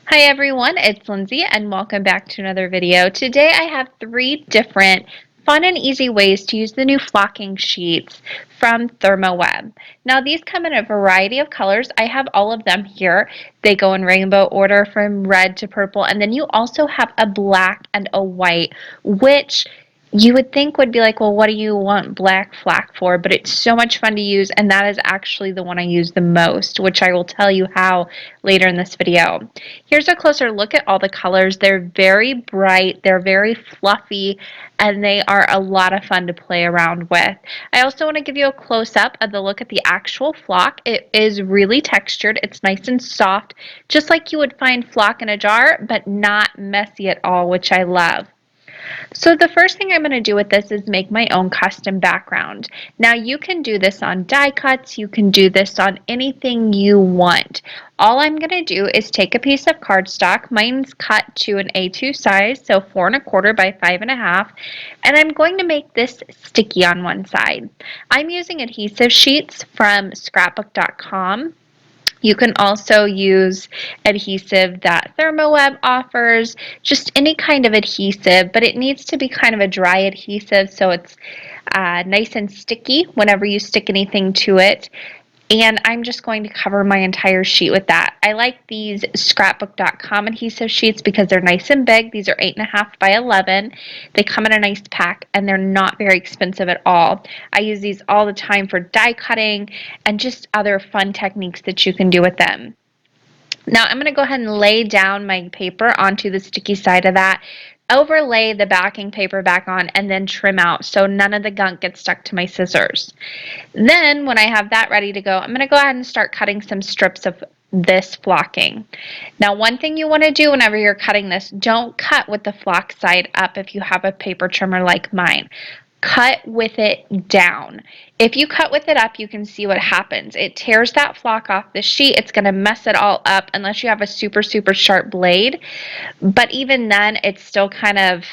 Hi everyone, it's Lindsay and welcome back to another video. Today I have 3 different fun and easy ways to use the new flocking sheets from Thermoweb. Now these come in a variety of colors. I have all of them here. They go in rainbow order from red to purple, and then you also have a black and a white, which you would think would be like, well, what do you want black flock for? But it's so much fun to use, and that is actually the one I use the most, which I will tell you how later in this video. Here's a closer look at all the colors. They're very bright, they're very fluffy, and they are a lot of fun to play around with. I also want to give you a close-up of the look at the actual flock. It is really textured. It's nice and soft, just like you would find flock in a jar, but not messy at all, which I love. So the first thing I'm going to do with this is make my own custom background. Now you can do this on die cuts, you can do this on anything you want. All I'm going to do is take a piece of cardstock. Mine's cut to an A2 size, so 4 1/4 by 5 1/2, and I'm going to make this sticky on one side. I'm using adhesive sheets from scrapbook.com. You can also use adhesive that Thermoweb offers, just any kind of adhesive, but it needs to be kind of a dry adhesive so it's nice and sticky whenever you stick anything to it. And I'm just going to cover my entire sheet with that. I like these scrapbook.com adhesive sheets because they're nice and big. These are 8 1/2 by 11. They come in a nice pack and they're not very expensive at all. I use these all the time for die cutting and just other fun techniques that you can do with them. Now I'm going to go ahead and lay down my paper onto the sticky side of that, overlay the backing paper back on, and then trim out so none of the gunk gets stuck to my scissors. Then when I have that ready to go, I'm going to go ahead and start cutting some strips of this flocking. Now one thing you want to do whenever you're cutting this, don't cut with the flock side up if you have a paper trimmer like mine. Cut with it down. If you cut with it up, you can see what happens. It tears that flock off the sheet. It's going to mess it all up unless you have a super sharp blade. But even then, it's still kind of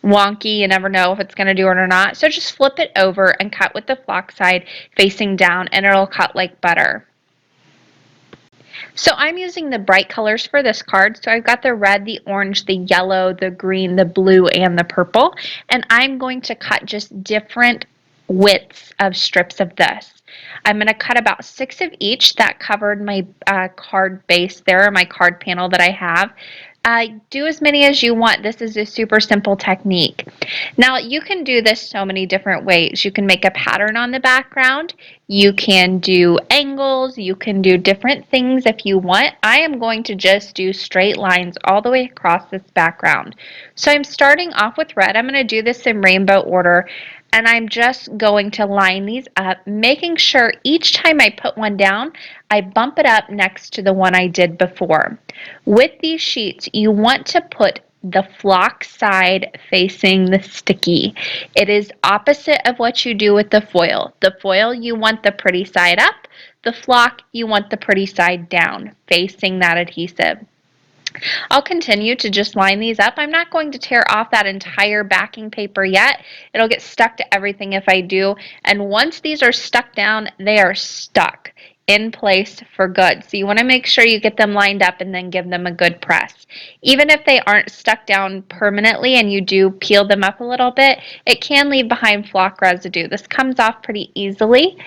wonky. You never know if it's going to do it or not. So just flip it over and cut with the flock side facing down, and it'll cut like butter. So I'm using the bright colors for this card. So I've got the red, the orange, the yellow, the green, the blue, and the purple. And I'm going to cut just different widths of strips of this. I'm going to cut about 6 of each. That covered my card base there, my card panel that I have. Do as many as you want. This is a super simple technique. Now you can do this so many different ways. You can make a pattern on the background. You can do angles. You can do different things if you want. I am going to just do straight lines all the way across this background. So I'm starting off with red. I'm going to do this in rainbow order. And I'm just going to line these up, making sure each time I put one down, I bump it up next to the one I did before. With these sheets, you want to put the flock side facing the sticky. It is opposite of what you do with the foil. The foil, you want the pretty side up. The flock, you want the pretty side down, facing that adhesive. I'll continue to just line these up. I'm not going to tear off that entire backing paper yet. It'll get stuck to everything if I do. And once these are stuck down, they are stuck in place for good. So you want to make sure you get them lined up and then give them a good press. Even if they aren't stuck down permanently and you do peel them up a little bit, it can leave behind flock residue. This comes off pretty easily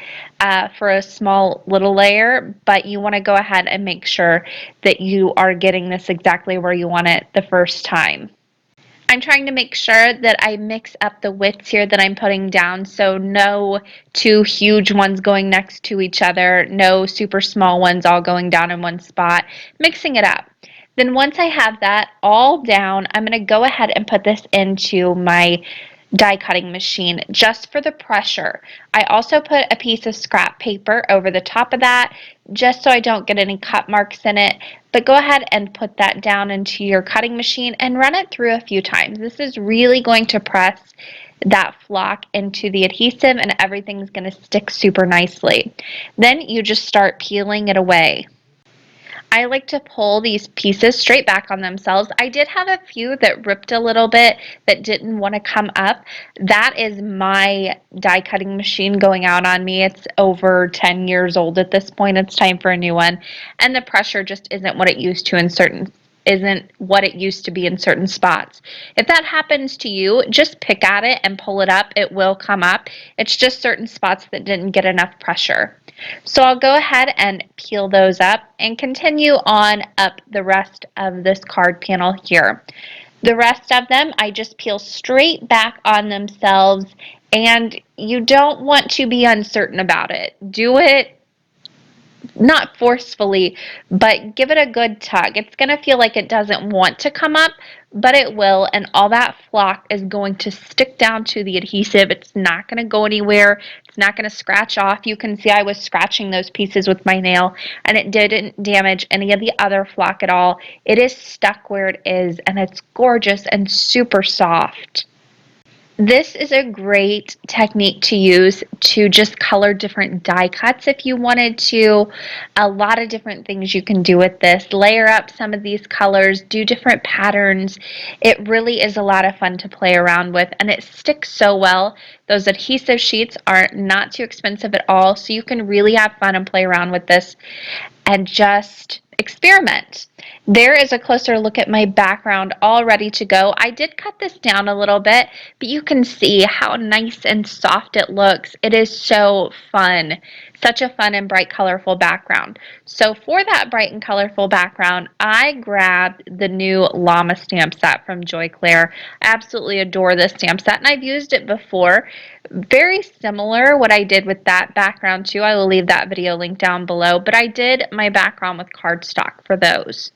for a small little layer, but you want to go ahead and make sure that you are getting this exactly where you want it the first time. I'm trying to make sure that I mix up the widths here that I'm putting down, so no two huge ones going next to each other, no super small ones all going down in one spot, mixing it up. Then once I have that all down, I'm going to go ahead and put this into my die cutting machine just for the pressure. I also put a piece of scrap paper over the top of that just so I don't get any cut marks in it. But go ahead and put that down into your cutting machine and run it through a few times. This is really going to press that flock into the adhesive and everything's going to stick super nicely. Then you just start peeling it away. I like to pull these pieces straight back on themselves. I did have a few that ripped a little bit that didn't want to come up. That is my die cutting machine going out on me. It's over 10 years old at this point. It's time for a new one. And the pressure just isn't what it used to in certain isn't what it used to be in certain spots. If that happens to you, just pick at it and pull it up. It will come up. It's just certain spots that didn't get enough pressure. So I'll go ahead and peel those up and continue on up the rest of this card panel here. The rest of them I just peel straight back on themselves, and you don't want to be uncertain about it. Do it not forcefully, but give it a good tug. It's going to feel like it doesn't want to come up, but it will, and all that flock is going to stick down to the adhesive. It's not going to go anywhere. It's not going to scratch off. You can see I was scratching those pieces with my nail, and it didn't damage any of the other flock at all. It is stuck where it is, and it's gorgeous and super soft. This is a great technique to use to just color different die cuts if you wanted to. A lot of different things you can do with this. Layer up some of these colors, do different patterns. It really is a lot of fun to play around with, and it sticks so well. Those adhesive sheets are not too expensive at all, so you can really have fun and play around with this and just experiment. There is a closer look at my background all ready to go. I did cut this down a little bit, but you can see how nice and soft it looks. It is so fun. Such a fun and bright, colorful background. So for that bright and colorful background, I grabbed the new Llama Stamp Set from Joy Claire. I absolutely adore this stamp set, and I've used it before. Very similar what I did with that background too. I will leave that video link down below, but I did my background with cardstock for those.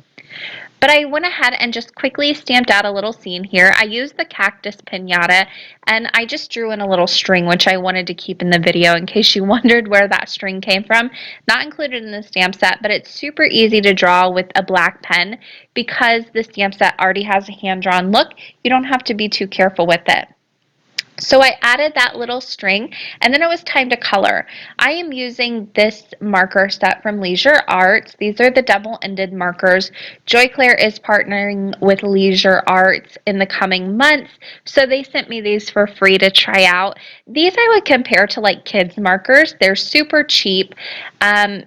But I went ahead and just quickly stamped out a little scene here. I used the cactus pinata, and I just drew in a little string, which I wanted to keep in the video in case you wondered where that string came from. Not included in the stamp set, but it's super easy to draw with a black pen because the stamp set already has a hand-drawn look. You don't have to be too careful with it. So I added that little string, and then it was time to color. I am using this marker set from Leisure Arts. These are the double-ended markers. Joy Claire is partnering with Leisure Arts in the coming months, so they sent me these for free to try out. These I would compare to like kids markers. They're super cheap.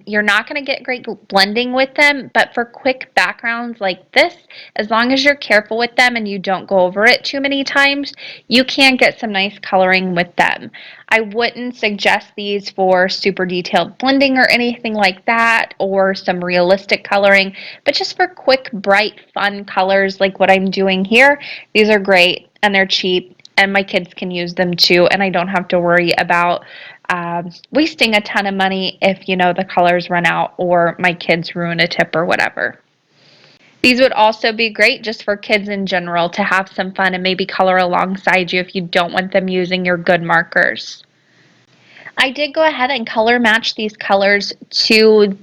You're not going to get great blending with them, but for quick backgrounds like this, as long as you're careful with them and you don't go over it too many times, you can get some nice coloring with them. I wouldn't suggest these for super detailed blending or anything like that, or some realistic coloring, but just for quick, bright, fun colors like what I'm doing here. These are great and they're cheap, and my kids can use them too, and I don't have to worry about wasting a ton of money if, you know, the colors run out or my kids ruin a tip or whatever. These would also be great just for kids in general to have some fun and maybe color alongside you if you don't want them using your good markers. I did go ahead and color match these colors to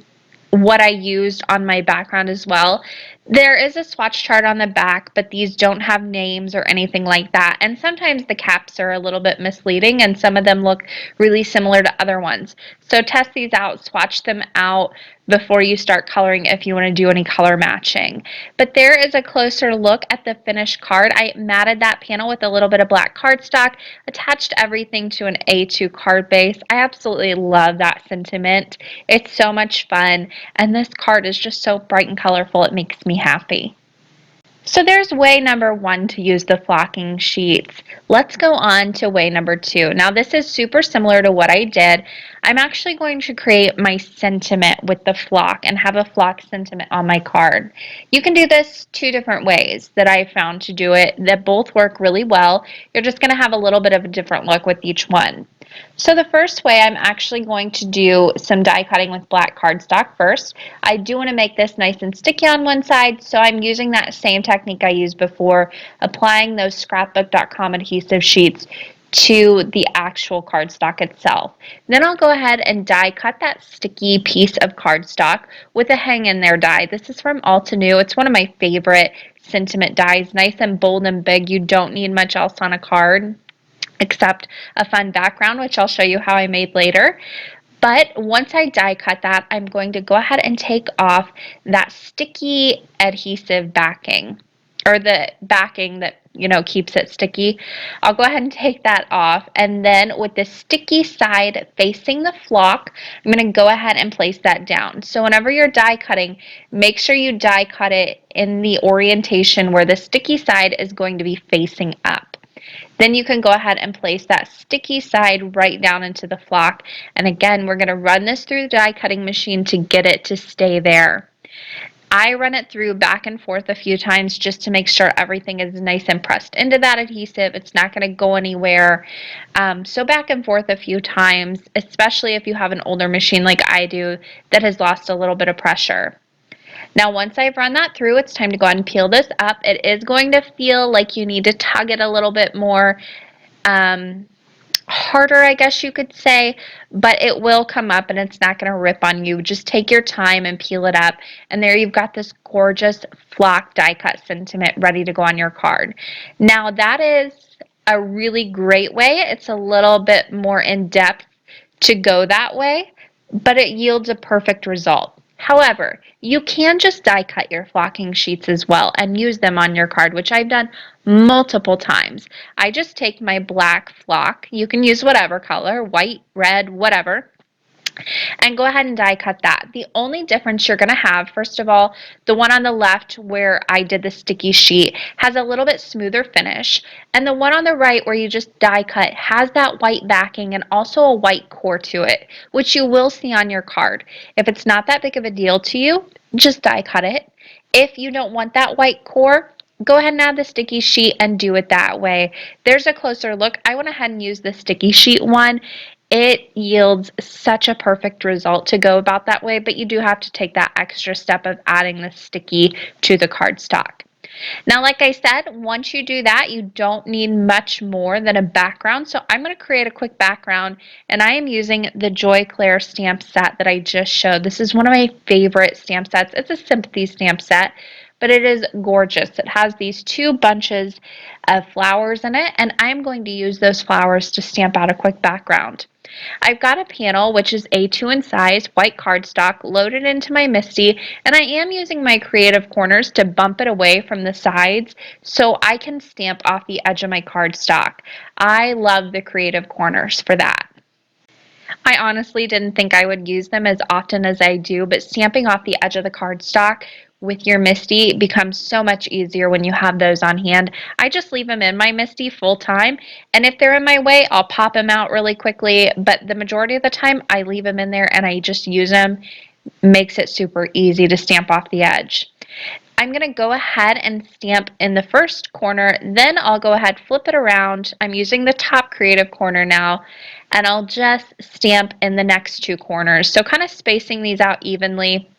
what I used on my background as well. There is a swatch chart on the back, but these don't have names or anything like that. And sometimes the caps are a little bit misleading, and some of them look really similar to other ones. So test these out, swatch them out before you start coloring if you want to do any color matching. But there is a closer look at the finished card. I matted that panel with a little bit of black cardstock, attached everything to an A2 card base. I absolutely love that sentiment. It's so much fun, and this card is just so bright and colorful, it makes me happy. So there's way number one to use the flocking sheets. Let's go on to way number two. Now this is super similar to what I did. I'm actually going to create my sentiment with the flock and have a flock sentiment on my card. You can do this two different ways that I found to do it that both work really well. You're just going to have a little bit of a different look with each one. So the first way, I'm actually going to do some die cutting with black cardstock first. I do want to make this nice and sticky on one side, so I'm using that same technique I used before, applying those scrapbook.com adhesive sheets to the actual cardstock itself. Then I'll go ahead and die cut that sticky piece of cardstock with a hang in there die. This is from Altenew. It's one of my favorite sentiment dies, nice and bold and big. You don't need much else on a card except a fun background, which I'll show you how I made later. But once I die cut that, I'm going to go ahead and take off that sticky adhesive backing, or the backing that, keeps it sticky. I'll go ahead and take that off, and then with the sticky side facing the flock, I'm going to go ahead and place that down. So whenever you're die cutting, make sure you die cut it in the orientation where the sticky side is going to be facing up. Then you can go ahead and place that sticky side right down into the flock. And again, we're going to run this through the die cutting machine to get it to stay there. I run it through back and forth a few times just to make sure everything is nice and pressed into that adhesive. It's not going to go anywhere. So back and forth a few times, especially if you have an older machine like I do that has lost a little bit of pressure. Now, once I've run that through, it's time to go ahead and peel this up. It is going to feel like you need to tug it a little bit more, harder, I guess you could say, but it will come up and it's not going to rip on you. Just take your time and peel it up, and there you've got this gorgeous flock die cut sentiment ready to go on your card. Now, that is a really great way. It's a little bit more in depth to go that way, but it yields a perfect result. However, you can just die cut your flocking sheets as well and use them on your card, which I've done multiple times. I just take my black flock, you can use whatever color, white, red, whatever, and go ahead and die cut that. The only difference you're going to have, first of all, the one on the left where I did the sticky sheet has a little bit smoother finish, and the one on the right where you just die cut has that white backing and also a white core to it, which you will see on your card. If it's not that big of a deal to you, just die cut it. If you don't want that white core, go ahead and add the sticky sheet and do it that way. There's a closer look. I went ahead and used the sticky sheet one. It yields such a perfect result to go about that way, but you do have to take that extra step of adding the sticky to the cardstock. Now, like I said, once you do that, you don't need much more than a background. So I'm going to create a quick background, and I am using the Joy Claire stamp set that I just showed. This is one of my favorite stamp sets. It's a sympathy stamp set, but it is gorgeous. It has these two bunches of flowers in it, and I'm going to use those flowers to stamp out a quick background. I've got a panel which is A2 in size, white cardstock, loaded into my MISTI, and I am using my creative corners to bump it away from the sides so I can stamp off the edge of my cardstock. I love the creative corners for that. I honestly didn't think I would use them as often as I do, but stamping off the edge of the cardstock with your MISTI becomes so much easier when you have those on hand. I just leave them in my MISTI full time, and if they're in my way, I'll pop them out really quickly, but the majority of the time I leave them in there and I just use them. Makes it super easy to stamp off the edge. I'm going to go ahead and stamp in the first corner, then I'll go ahead, flip it around. I'm using the top creative corner now, and I'll just stamp in the next two corners. So kind of spacing these out evenly.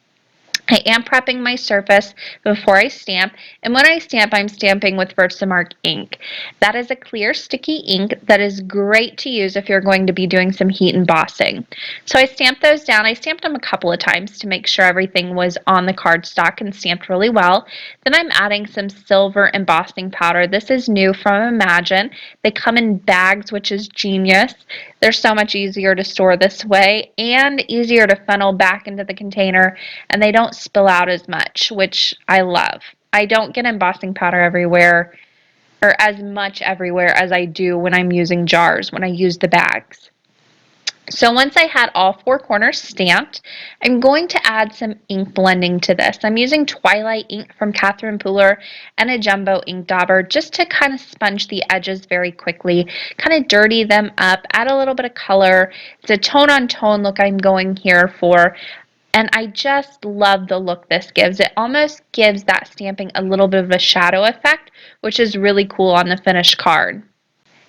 I am prepping my surface before I stamp, and when I stamp, I'm stamping with Versamark ink. That is a clear sticky ink that is great to use if you're going to be doing some heat embossing. So I stamped those down. I stamped them a couple of times to make sure everything was on the cardstock and stamped really well. Then I'm adding some silver embossing powder. This is new from Imagine. They come in bags, which is genius. They're so much easier to store this way and easier to funnel back into the container, and they don't spill out as much, which I love. I don't get embossing powder everywhere or as much everywhere as I do when I'm using jars, when I use the bags. So once I had all four corners stamped, I'm going to add some ink blending to this. I'm using Twilight ink from Catherine Pooler and a jumbo ink dauber just to kind of sponge the edges very quickly, kind of dirty them up, add a little bit of color. It's a tone-on-tone look I'm going here for. And I just love the look this gives. It almost gives that stamping a little bit of a shadow effect, which is really cool on the finished card.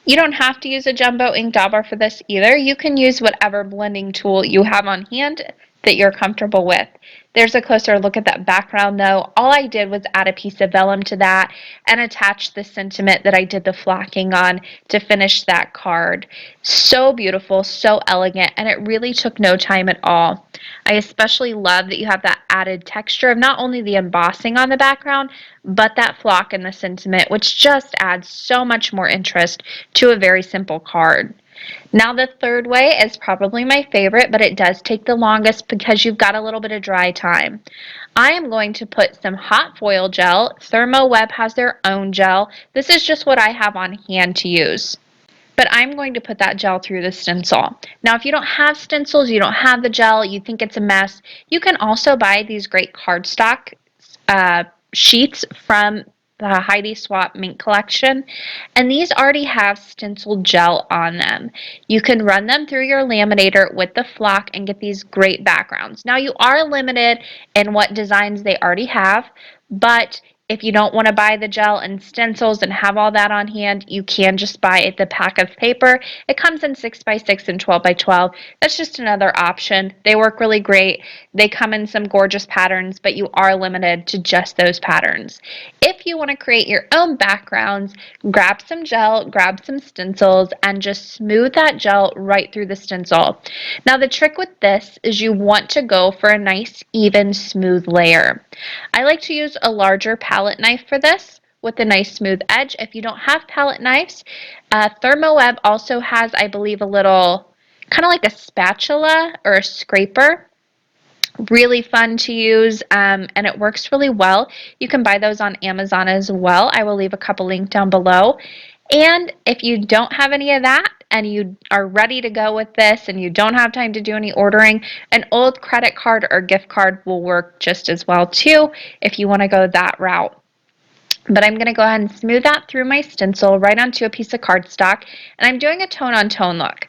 You don't have to use a jumbo ink dauber for this either. You can use whatever blending tool you have on hand that you're comfortable with. There's a closer look at that background though. All I did was add a piece of vellum to that and attach the sentiment that I did the flocking on to finish that card. So beautiful, so elegant, and it really took no time at all. I especially love that you have that added texture of not only the embossing on the background, but that flock and the sentiment, which just adds so much more interest to a very simple card. Now the third way is probably my favorite, but it does take the longest because you've got a little bit of dry time. I am going to put some hot foil gel. Thermoweb has their own gel. This is just what I have on hand to use. But I'm going to put that gel through the stencil. Now, if you don't have stencils, you don't have the gel, you think it's a mess, you can also buy these great cardstock sheets from the Heidi Swapp Mint collection, and these already have stencil gel on them. You can run them through your laminator with the flock and get these great backgrounds. Now, you are limited in what designs they already have, but if you don't want to buy the gel and stencils and have all that on hand, you can just buy the pack of paper. It comes in 6x6 and 12x12. That's just another option. They work really great. They come in some gorgeous patterns, but you are limited to just those patterns. If you want to create your own backgrounds, grab some gel, grab some stencils, and just smooth that gel right through the stencil. Now the trick with this is you want to go for a nice, even, smooth layer. I like to use a larger palette knife for this with a nice smooth edge. If you don't have palette knives, Thermoweb also has, I believe, a little kind of like a spatula or a scraper. Really fun to use, and it works really well. You can buy those on Amazon as well. I will leave a couple links down below. And if you don't have any of that and you are ready to go with this and you don't have time to do any ordering, an old credit card or gift card will work just as well too if you want to go that route. But I'm going to go ahead and smooth that through my stencil right onto a piece of cardstock, and I'm doing a tone-on-tone look.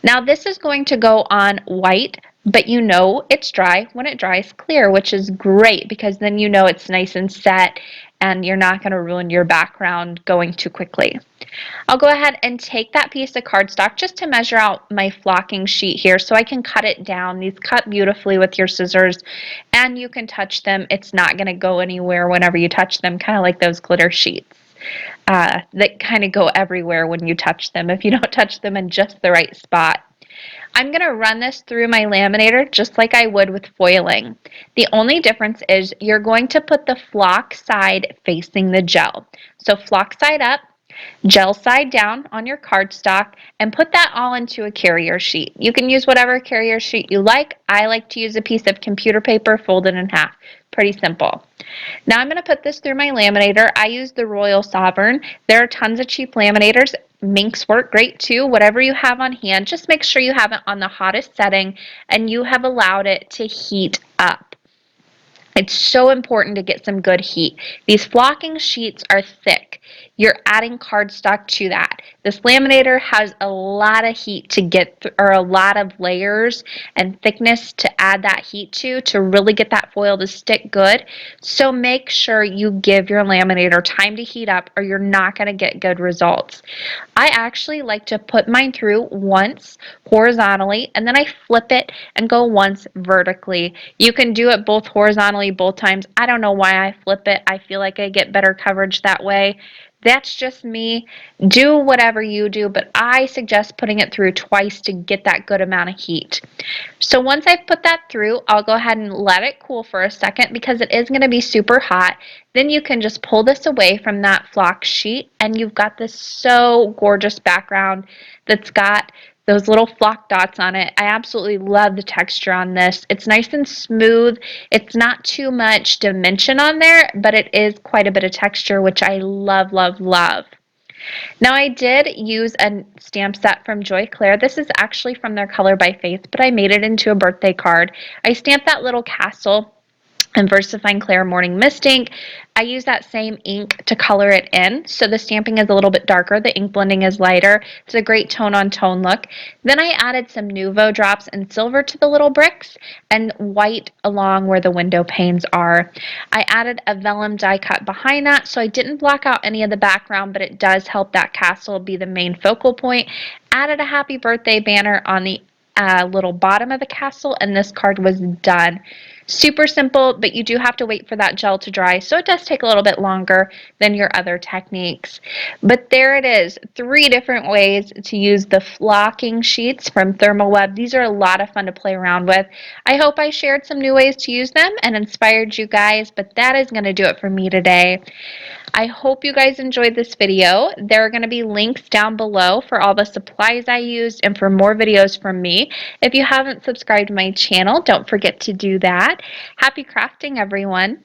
Now this is going to go on white, but you know it's dry when it dries clear, which is great because then you know it's nice and set and you're not going to ruin your background going too quickly. I'll go ahead and take that piece of cardstock just to measure out my flocking sheet here so I can cut it down. These cut beautifully with your scissors and you can touch them. It's not going to go anywhere whenever you touch them, kind of like those glitter sheets that kind of go everywhere when you touch them if you don't touch them in just the right spot. I'm going to run this through my laminator just like I would with foiling. The only difference is you're going to put the flock side facing the gel. So flock side up, gel side down on your cardstock, and put that all into a carrier sheet. You can use whatever carrier sheet you like. I like to use a piece of computer paper folded in half. Pretty simple. Now I'm going to put this through my laminator. I use the Royal Sovereign. There are tons of cheap laminators. Minks work great too. Whatever you have on hand, just make sure you have it on the hottest setting and you have allowed it to heat up. It's so important to get some good heat. These flocking sheets are thick. You're adding cardstock to that. This laminator has a lot of heat to get, or a lot of layers and thickness to add that heat to really get that foil to stick good. So make sure you give your laminator time to heat up or you're not going to get good results. I actually like to put mine through once horizontally and then I flip it and go once vertically. You can do it both horizontally both times. I don't know why I flip it. I feel like I get better coverage that way. That's just me. Do whatever you do, but I suggest putting it through twice to get that good amount of heat. So once I've put that through, I'll go ahead and let it cool for a second because it is going to be super hot. Then you can just pull this away from that flock sheet and you've got this so gorgeous background that's got those little flock dots on it. I absolutely love the texture on this. It's nice and smooth. It's not too much dimension on there, but it is quite a bit of texture, which I love, love, love. Now I did use a stamp set from Joy Claire. This is actually from their Color by Faith, but I made it into a birthday card. I stamped that little castle and VersaFine Claire Morning Mist ink. I use that same ink to color it in, so the stamping is a little bit darker, the ink blending is lighter. It's a great tone-on-tone look. Then I added some Nuvo drops and silver to the little bricks and white along where the window panes are. I added a vellum die cut behind that, so I didn't block out any of the background, but it does help that castle be the main focal point. Added a happy birthday banner on the little bottom of the castle, and this card was done. Super simple, but you do have to wait for that gel to dry, so it does take a little bit longer than your other techniques. But there it is, 3 different ways to use the flocking sheets from Thermoweb. These are a lot of fun to play around with. I hope I shared some new ways to use them and inspired you guys, but that is going to do it for me today. I hope you guys enjoyed this video. There are going to be links down below for all the supplies I used and for more videos from me. If you haven't subscribed to my channel, don't forget to do that. Happy crafting, everyone.